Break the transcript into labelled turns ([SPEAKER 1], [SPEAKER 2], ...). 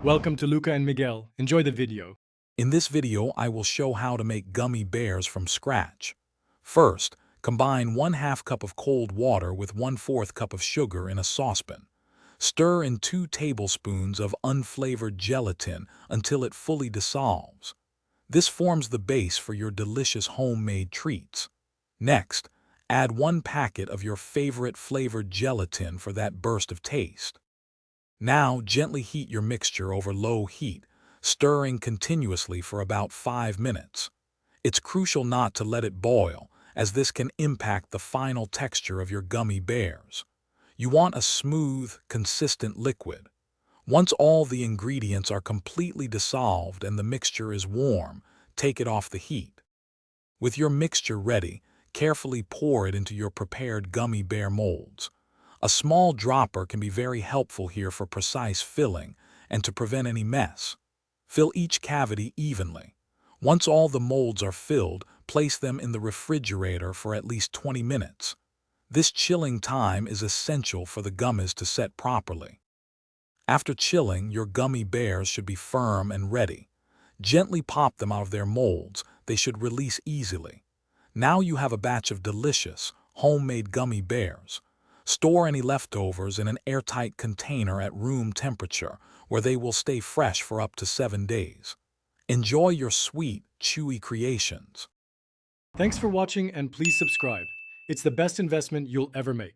[SPEAKER 1] Welcome to Luca and Miguel. Enjoy the video.
[SPEAKER 2] In this video, I will show how to make gummy bears from scratch. First, combine 1/2 cup of cold water with 1/4 cup of sugar in a saucepan. Stir in 2 tablespoons of unflavored gelatin until it fully dissolves. This forms the base for your delicious homemade treats. Next, add 1 packet of your favorite flavored gelatin for that burst of taste. Now, gently heat your mixture over low heat, stirring continuously for about 5 minutes. It's crucial not to let it boil, as this can impact the final texture of your gummy bears. You want a smooth, consistent liquid. Once all the ingredients are completely dissolved and the mixture is warm, take it off the heat. With your mixture ready, carefully pour it into your prepared gummy bear molds. A small dropper can be very helpful here for precise filling and to prevent any mess. Fill each cavity evenly. Once all the molds are filled, place them in the refrigerator for at least 20 minutes. This chilling time is essential for the gummies to set properly. After chilling, your gummy bears should be firm and ready. Gently pop them out of their molds. They should release easily. Now you have a batch of delicious, homemade gummy bears. Store any leftovers in an airtight container at room temperature, where they will stay fresh for up to 7 days. Enjoy your sweet, chewy creations.
[SPEAKER 1] Thanks for watching and please subscribe. It's the best investment you'll ever make.